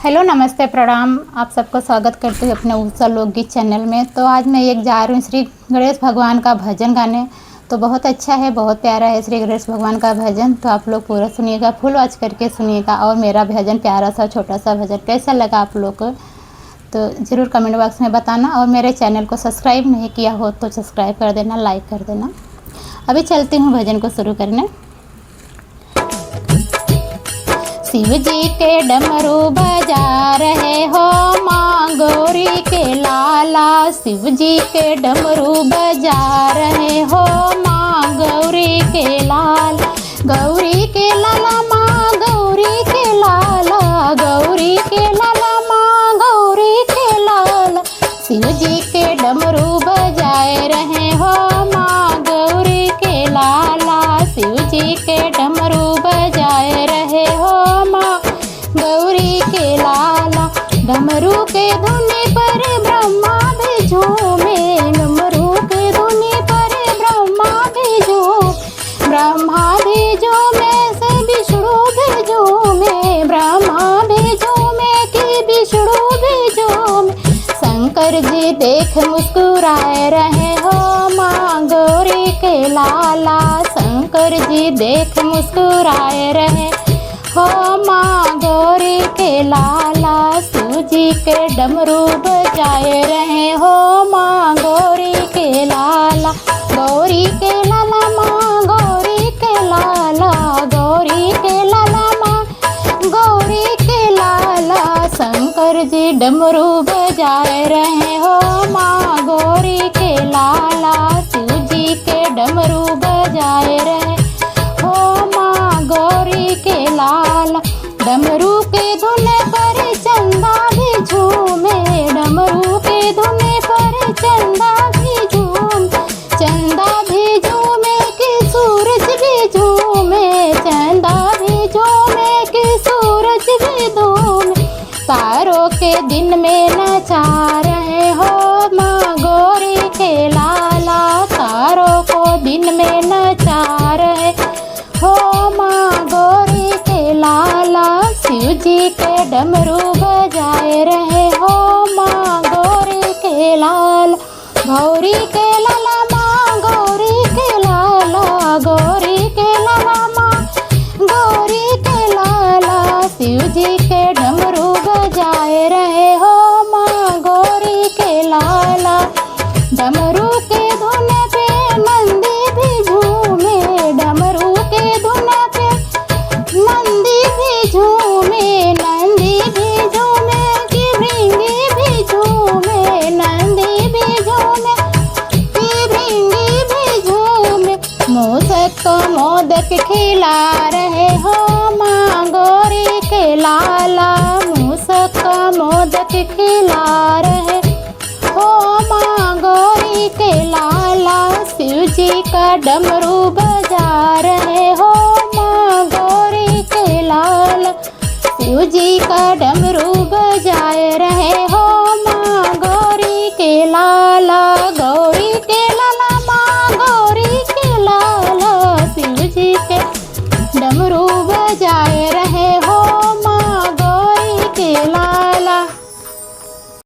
Hello नमस्ते प्रणाम। आप सबको स्वागत करती हूँ अपने ऊषा लोकगीत चैनल में। तो आज मैं एक जा रही हूँ श्री गणेश भगवान का भजन गाने। तो बहुत अच्छा है, बहुत प्यारा है श्री गणेश भगवान का भजन। तो आप लोग पूरा सुनिएगा, फुल वॉच करके सुनिएगा। और मेरा भजन प्यारा सा छोटा सा भजन कैसा लगा आप लोग को तो ज़रूर कमेंट बॉक्स में बताना। और मेरे चैनल को सब्सक्राइब नहीं किया हो तो सब्सक्राइब कर देना, लाइक कर देना। अभी चलती हूँ भजन को शुरू करने। शिव जी के डमरू बजा रहे हो माँ गौरी के लाला। शिव जी के डमरू बजा रहे हो माँ गौरी के लाल। गौरी के लाला माँ गौरी के लाला, गौरी के लाला माँ गौरी के लाला। शिव जी के डमरू बजाए रहे हो माँ गौरी के लाला। शिव जी के डमरू बजाए रहे हो गौरी के लाला। डमरू के धुनी पर ब्रह्मा भी झूमे, डमरू के धुनी पर ब्रह्मा भी झूमे। ब्रह्मा भी झूमे से विष्णु भी झूमे, ब्रह्मा भी झूमे कि विष्णु भी झूमे। शंकर जी देख मुस्कुराए रहे हो माँ गौरी के लाला। शंकर जी देख मुस्कुराए रहे हो माँ गौरी के लाला। शिव जी के डमरू बजाए रहे हो माँ गौरी के लाला। गौरी के लाला माँ गौरी के लाला, गौरी के लाला माँ गौरी के लाला। शंकर जी डमरू बजाए रहे हो माँ गौरी के लाला। शिव जी के डमरू बजाए रहे हो माँ गौरी के लाला। डमरू के धुने पर चंदा भी झूमे, डमरू के धुने पर चंदा भी झूमे। चंदा भी झूमे कि सूरज भी झूमे, चंदा भी झूमे कि सूरज भी झूमे। तारों के दिन में नचा रहे हो माँ गौरी के लाला। तारों को दिन में नचा रहे हो माँ गौरी के लाला। शिव जी के डमरू बजाए रहे हो माँ गौरी के लाला। गौरी के लाला माँ गौरी के लाला, गौरी के लाला माँ गौरी के लाला। शिव जी के डमरू बजाए रहे हो माँ गौरी के लाला। डमरू के धुने पे नंदी भी झूमे, डमरू के धुने पे नंदी भी झूमे। नंदी भी झूमे कि भृंगी भी झूमे, नंदी भी झूमे कि भृंगी भी झूमे। मूषक को मोदक खिला रहे हो माँ गौरी के लाला। मूषक को मोदक खिला रहे हो माँ गौरी के लाला। शिव जी का डमरू बजा रहे हो माँ गौरी के लाला। शिव जी का डमरू बजाए रहे हो माँ गौरी के लाला।